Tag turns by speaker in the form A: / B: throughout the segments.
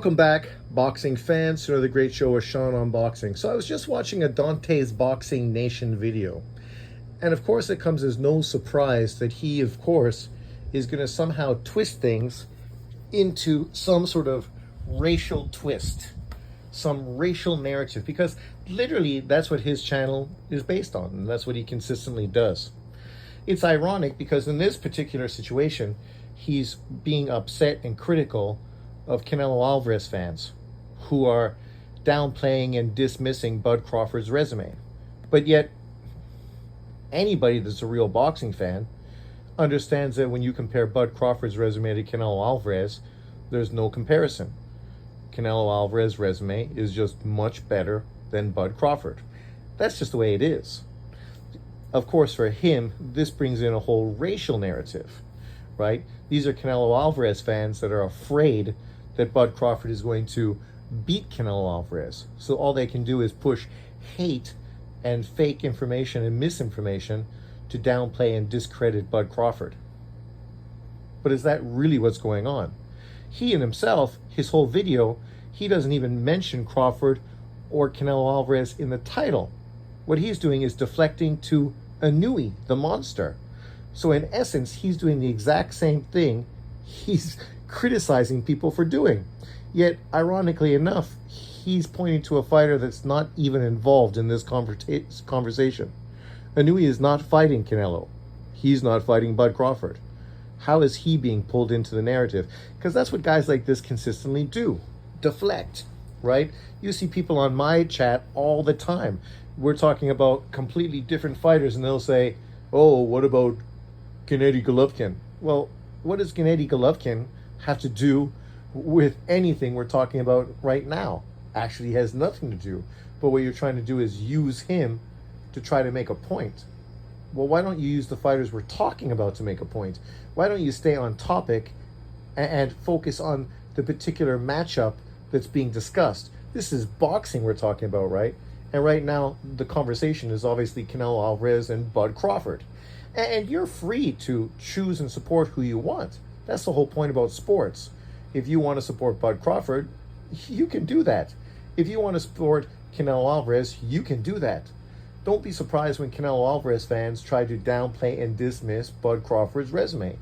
A: Welcome back, boxing fans, to another great show with Sean on Boxing. So I was just watching a Dante's Boxing Nation video. And of course it comes as no surprise that he, of course, is going to somehow twist things into some sort of racial twist, some racial narrative, because literally that's what his channel is based on, and that's what he consistently does. It's ironic because in this particular situation, he's being upset and critical of Canelo Alvarez fans who are downplaying and dismissing Bud Crawford's resume. But yet, anybody that's a real boxing fan understands that when you compare Bud Crawford's resume to Canelo Alvarez, there's no comparison. Canelo Alvarez's resume is just much better than Bud Crawford. That's just the way it is. Of course, for him, this brings in a whole racial narrative, right? These are Canelo Alvarez fans that are afraid that Bud Crawford is going to beat Canelo Alvarez. So all they can do is push hate and fake information and misinformation to downplay and discredit Bud Crawford. But is that really what's going on? He and himself, his whole video, he doesn't even mention Crawford or Canelo Alvarez in the title. What he's doing is deflecting to Ain't, the monster. So in essence, he's doing the exact same thing he's criticizing people for doing. Yet, ironically enough, he's pointing to a fighter that's not even involved in this conversation. Ain't is not fighting Canelo. He's not fighting Bud Crawford. How is he being pulled into the narrative? Because that's what guys like this consistently do. Deflect, right? You see people on my chat all the time. We're talking about completely different fighters and they'll say, oh, what about Gennady Golovkin? Well, what does Gennady Golovkin have to do with anything we're talking about right now? Actually has nothing to do. But what you're trying to do is use him to try to make a point. Well, why don't you use the fighters we're talking about to make a point? Why don't you stay on topic and focus on the particular matchup that's being discussed? This is boxing we're talking about, right? And right now, the conversation is obviously Canelo Alvarez and Bud Crawford. And you're free to choose and support who you want. That's the whole point about sports. If you want to support Bud Crawford, you can do that. If you want to support Canelo Alvarez, you can do that. Don't be surprised when Canelo Alvarez fans try to downplay and dismiss Bud Crawford's resume.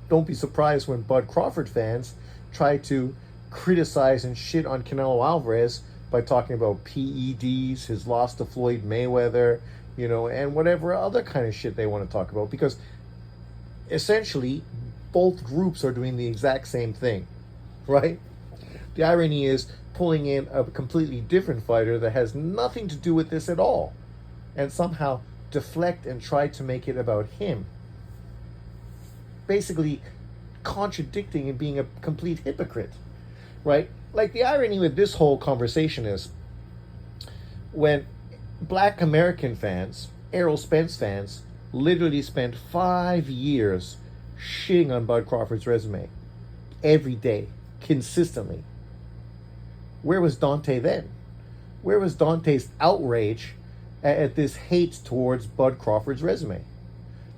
A: Don't be surprised when Bud Crawford fans try to criticize and shit on Canelo Alvarez by talking about PEDs, his loss to Floyd Mayweather, and whatever other kind of shit they want to talk about. Because essentially, both groups are doing the exact same thing, right? The irony is pulling in a completely different fighter that has nothing to do with this at all and somehow deflect and try to make it about him. Basically contradicting and being a complete hypocrite, right? Like, the irony with this whole conversation is when Black American fans, Errol Spence fans, literally spent 5 years shitting on Bud Crawford's resume every day, consistently. Where was Dante then? Where was Dante's outrage at this hate towards Bud Crawford's resume?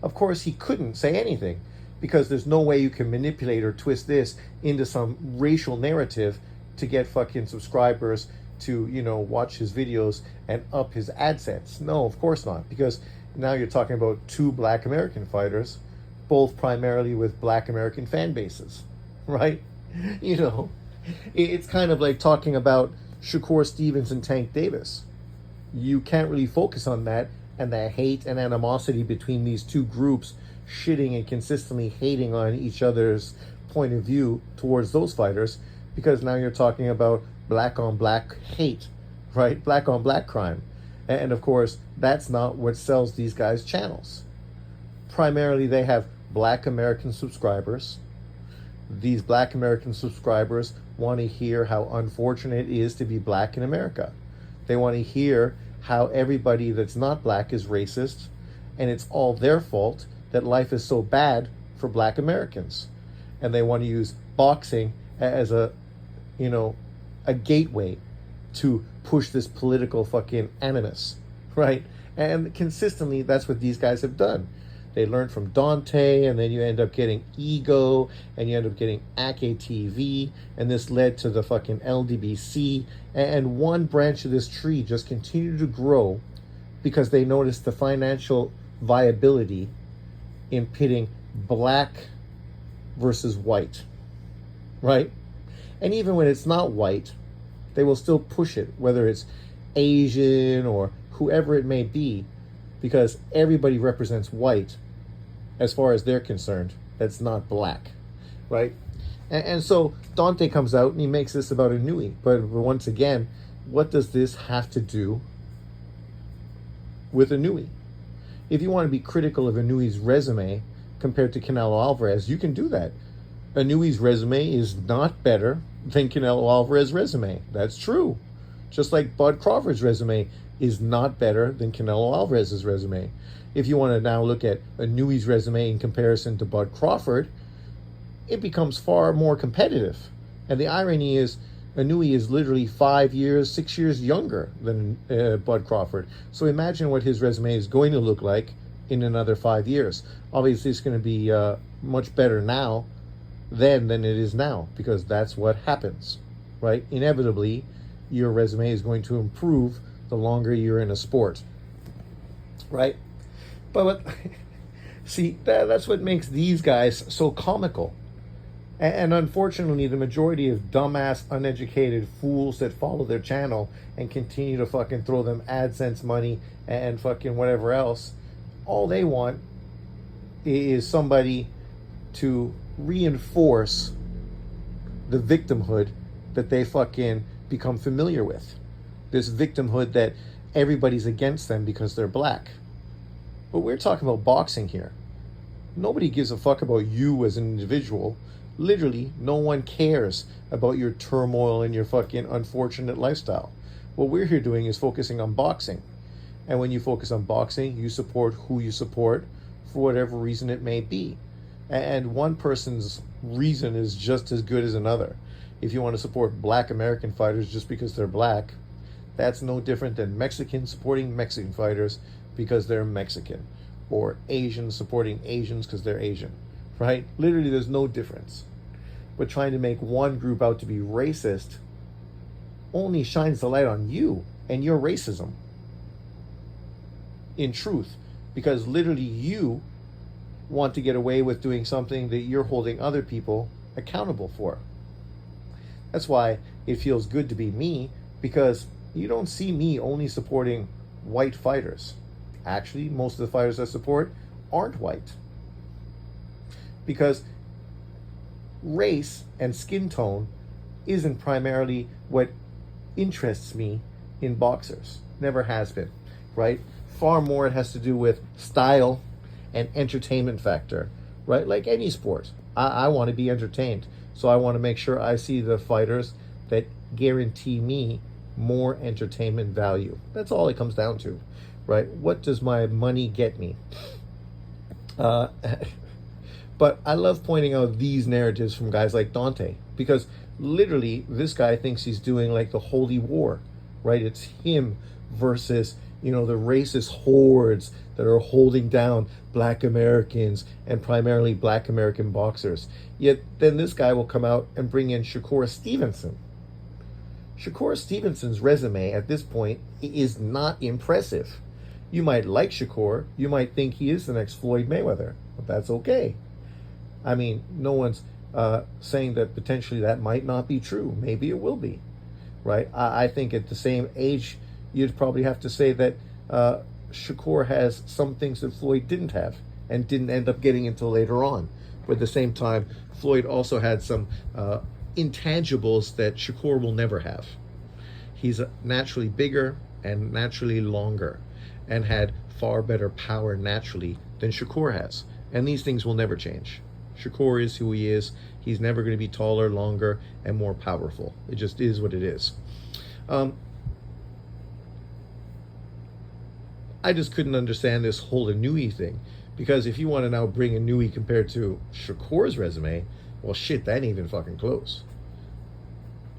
A: Of course, he couldn't say anything because there's no way you can manipulate or twist this into some racial narrative to get fucking subscribers to, watch his videos and up his AdSense. No, of course not, because now you're talking about two Black American fighters, both primarily with Black American fan bases, right? It's kind of like talking about Shakur Stevens and Tank Davis. You can't really focus on that and the hate and animosity between these two groups shitting and consistently hating on each other's point of view towards those fighters, because now you're talking about black on black hate, right? Black on black crime. And of course, that's not what sells these guys' channels. Primarily, they have Black American subscribers. These Black American subscribers want to hear how unfortunate it is to be Black in America. They want to hear how everybody that's not Black is racist, and it's all their fault that life is so bad for Black Americans. And they want to use boxing as a gateway to push this political fucking animus, right? And consistently, that's what these guys have done. They learned from Dante, and then you end up getting Ego, and you end up getting Ake TV, and this led to the fucking LDBC, and one branch of this tree just continued to grow because they noticed the financial viability in pitting black versus white, right? And even when it's not white, they will still push it, whether it's Asian or whoever it may be, because everybody represents white as far as they're concerned. That's not black, right? And so Dante comes out and he makes this about Inui. But once again, what does this have to do with Inui? If you want to be critical of Inui's resume compared to Canelo Alvarez, you can do that. Inui's resume is not better than Canelo Alvarez's resume. That's true. Just like Bud Crawford's resume is not better than Canelo Alvarez's resume. If you want to now look at Inui's resume in comparison to Bud Crawford, it becomes far more competitive. And the irony is, Inui is literally 5 years, 6 years younger than Bud Crawford. So imagine what his resume is going to look like in another 5 years. Obviously, it's going to be much better now than it is now, because that's what happens, right? Inevitably, your resume is going to improve the longer you're in a sport, right? But see, that's what makes these guys so comical. And unfortunately, the majority of dumbass, uneducated fools that follow their channel and continue to fucking throw them AdSense money and fucking whatever else, all they want is somebody to reinforce the victimhood that they fucking become familiar with. This victimhood that everybody's against them because they're black. But we're talking about boxing here. Nobody gives a fuck about you as an individual. Literally, no one cares about your turmoil and your fucking unfortunate lifestyle. What we're here doing is focusing on boxing. And when you focus on boxing, you support who you support for whatever reason it may be. And one person's reason is just as good as another. If you want to support black American fighters just because they're black, that's no different than Mexicans supporting Mexican fighters because they're Mexican, or Asians supporting Asians because they're Asian, right? Literally, there's no difference. But trying to make one group out to be racist only shines the light on you and your racism. In truth, because literally you want to get away with doing something that you're holding other people accountable for. That's why it feels good to be me, because you don't see me only supporting white fighters. Actually, most of the fighters I support aren't white. Because race and skin tone isn't primarily what interests me in boxers. Never has been, right? Far more it has to do with style and entertainment factor, right? Like any sport. I want to be entertained. So I want to make sure I see the fighters that guarantee me more entertainment value. That's all it comes down to, right? What does my money get me? But I love pointing out these narratives from guys like Dante, because literally this guy thinks he's doing like the holy war, right? It's him versus, the racist hordes that are holding down black Americans and primarily black American boxers. Yet then this guy will come out and bring in Shakur Stevenson. Shakur Stevenson's resume at this point is not impressive. You might like Shakur, you might think he is the next Floyd Mayweather, but that's okay. I mean, no one's saying that potentially that might not be true. Maybe it will be, right? I think at the same age, you'd probably have to say that Shakur has some things that Floyd didn't have and didn't end up getting until later on. But at the same time, Floyd also had some intangibles that Shakur will never have. He's naturally bigger and naturally longer and had far better power naturally than Shakur has. And these things will never change. Shakur is who he is. He's never going to be taller, longer, and more powerful. It just is what it is. I just couldn't understand this whole Inui thing, because if you want to now bring Inui compared to Shakur's resume, well, shit, that ain't even fucking close.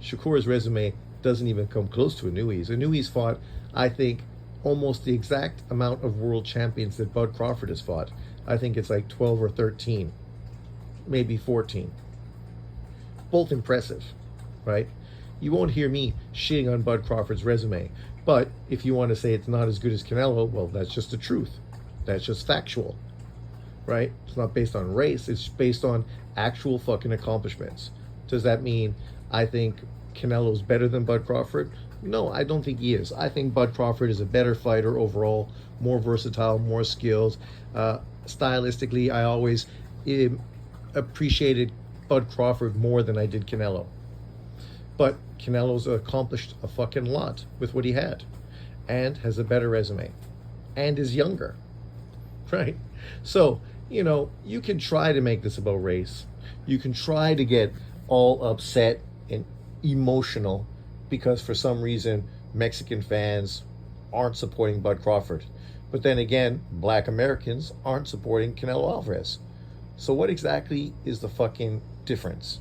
A: Shakur's resume doesn't even come close to Inui's. Inui's fought, I think, almost the exact amount of world champions that Bud Crawford has fought. I think it's like 12 or 13, maybe 14. Both impressive, right? You won't hear me shitting on Bud Crawford's resume. But if you want to say it's not as good as Canelo, well, that's just the truth. That's just factual, right? It's not based on race. It's based on actual fucking accomplishments. Does that mean I think Canelo's better than Bud Crawford? No, I don't think he is. I think Bud Crawford is a better fighter overall, more versatile, more skills. Stylistically, I always appreciated Bud Crawford more than I did Canelo. But Canelo's accomplished a fucking lot with what he had and has a better resume and is younger, right? So, you can try to make this about race. You can try to get all upset and emotional because for some reason Mexican fans aren't supporting Bud Crawford. But then again, black Americans aren't supporting Canelo Alvarez. So what exactly is the fucking difference?